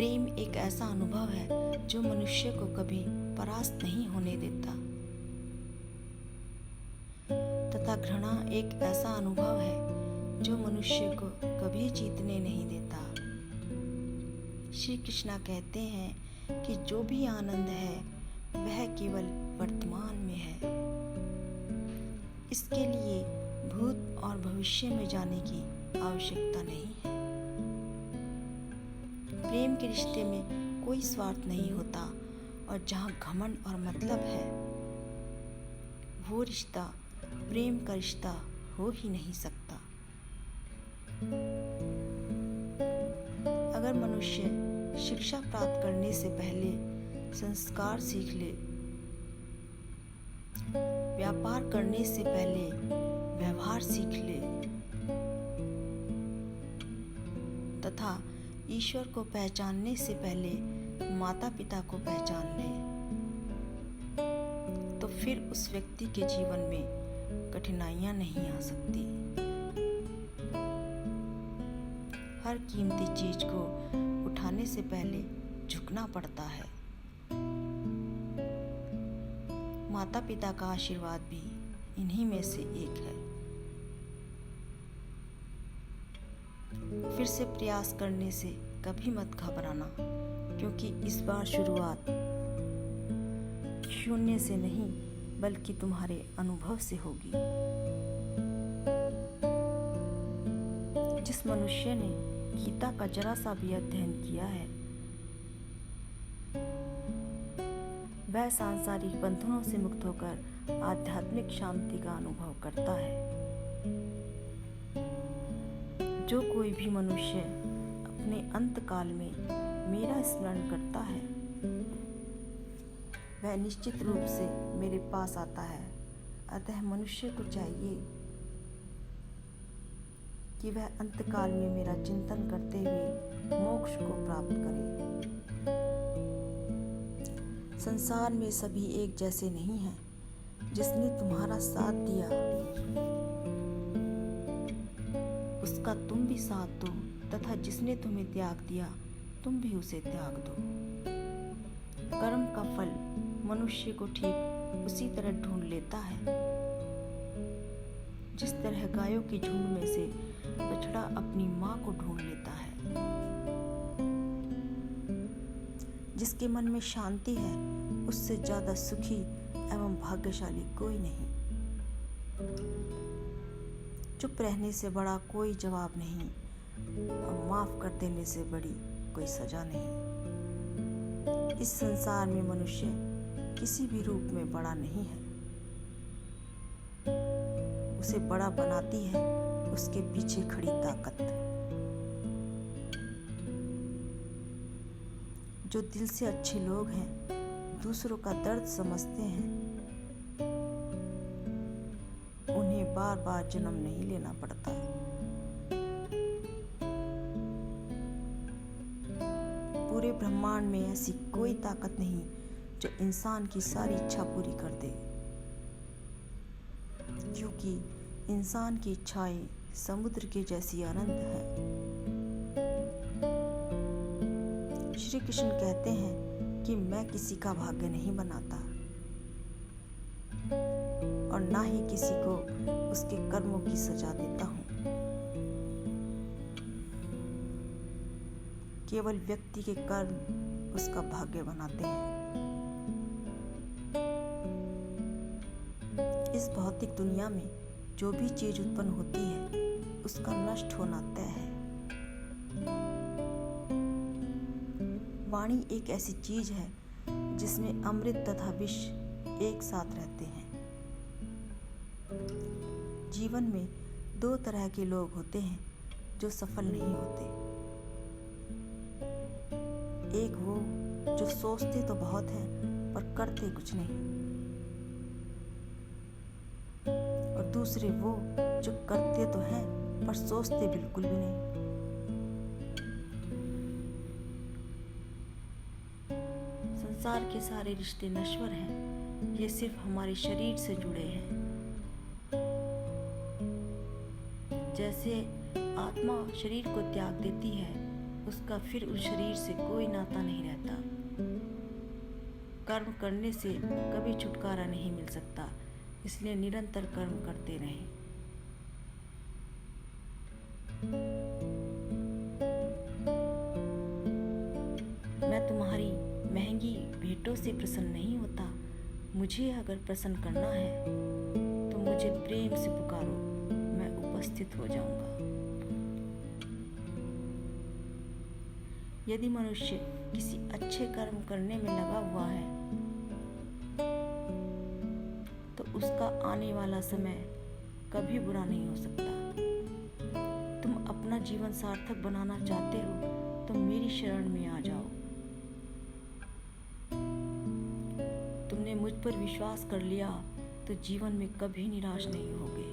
प्रेम एक ऐसा अनुभव है जो मनुष्य को कभी परास्त नहीं होने देता तथा घृणा एक ऐसा अनुभव है जो मनुष्य को कभी जीतने नहीं देता। श्री कृष्णा कहते हैं कि जो भी आनंद है वह केवल वर्तमान में है। इसके लिए भूत और भविष्य में जाने की आवश्यकता नहीं है। प्रेम के रिश्ते में कोई स्वार्थ नहीं होता और जहाँ घमंड और मतलब है वो रिश्ता प्रेम का रिश्ता हो ही नहीं सकता। अगर मनुष्य शिक्षा प्राप्त करने से पहले संस्कार सीख ले, व्यापार करने से पहले व्यवहार सीख ले तथा ईश्वर को पहचानने से पहले माता पिता को पहचान ले, तो फिर उस व्यक्ति के जीवन में कठिनाइयां नहीं आ सकती। हर कीमती चीज को उठाने से पहले झुकना पड़ता है। माता पिता का आशीर्वाद भी इन्हीं में से एक है। फिर से प्रयास करने से कभी मत घबराना, क्योंकि इस बार शुरुआत शून्य से नहीं बल्कि तुम्हारे अनुभव से होगी। जिस मनुष्य ने गीता का जरा सा भी अध्ययन किया है वह सांसारिक बंधनों से मुक्त होकर आध्यात्मिक शांति का अनुभव करता है। जो कोई भी मनुष्य अपने अंत काल में मेरा स्मरण करता है वह निश्चित रूप से मेरे पास आता है। अतः मनुष्य को चाहिए कि वह अंतकाल में मेरा चिंतन करते हुए मोक्ष को प्राप्त करे। संसार में सभी एक जैसे नहीं हैं। जिसने तुम्हारा साथ दिया उसका तुम भी साथ दो तथा जिसने तुम्हें त्याग दिया तुम भी उसे त्याग दो। कर्म का फल मनुष्य को ठीक उसी तरह ढूंढ लेता है जिस तरह गायों के झुंड में से बछड़ा अपनी माँ को ढूंढ लेता है। जिसके मन में शांति है उससे ज्यादा सुखी एवं भाग्यशाली कोई नहीं। चुप रहने से बड़ा कोई जवाब नहीं और माफ कर देने से बड़ी कोई सजा नहीं। इस संसार में मनुष्य किसी भी रूप में बड़ा नहीं है। उसे बड़ा बनाती है उसके पीछे खड़ी ताकत। जो दिल से अच्छे लोग हैं, दूसरों का दर्द समझते हैं, उन्हें बार बार जन्म नहीं लेना पड़ता। पूरे ब्रह्मांड में ऐसी कोई ताकत नहीं जो इंसान की सारी इच्छा पूरी कर दे, क्योंकि इंसान की इच्छाएं समुद्र के जैसी अनंत है। श्री कृष्ण कहते हैं कि मैं किसी का भाग्य नहीं बनाता और ना ही किसी को उसके कर्मों की सजा देता हूँ। केवल व्यक्ति के कर्म उसका भाग्य बनाते हैं। इस भौतिक दुनिया में जो भी चीज उत्पन्न होती है उसका नष्ट होना तय है। वाणी एक ऐसी चीज है जिसमें अमृत तथा विष एक साथ रहते हैं। जीवन में दो तरह के लोग होते हैं जो सफल नहीं होते। एक वो जो सोचते तो बहुत है पर करते कुछ नहीं, और दूसरे वो जो करते तो हैं पर सोचते बिल्कुल भी नहीं। संसार के सारे रिश्ते नश्वर हैं, ये सिर्फ हमारे शरीर से जुड़े हैं। जैसे आत्मा शरीर को त्याग देती है उसका फिर उस शरीर से कोई नाता नहीं रहता। कर्म करने से कभी छुटकारा नहीं मिल सकता, इसलिए निरंतर कर्म करते रहें। मैं तुम्हारी महंगी भेंटों से प्रसन्न नहीं होता। मुझे अगर प्रसन्न करना है तो मुझे प्रेम से पुकारो, मैं उपस्थित हो जाऊंगा। यदि मनुष्य किसी अच्छे कर्म करने में लगा हुआ है तो उसका आने वाला समय कभी बुरा नहीं हो सकता। तुम अपना जीवन सार्थक बनाना चाहते हो तो मेरी शरण में आ जाओ। तुमने मुझ पर विश्वास कर लिया तो जीवन में कभी निराश नहीं होगे।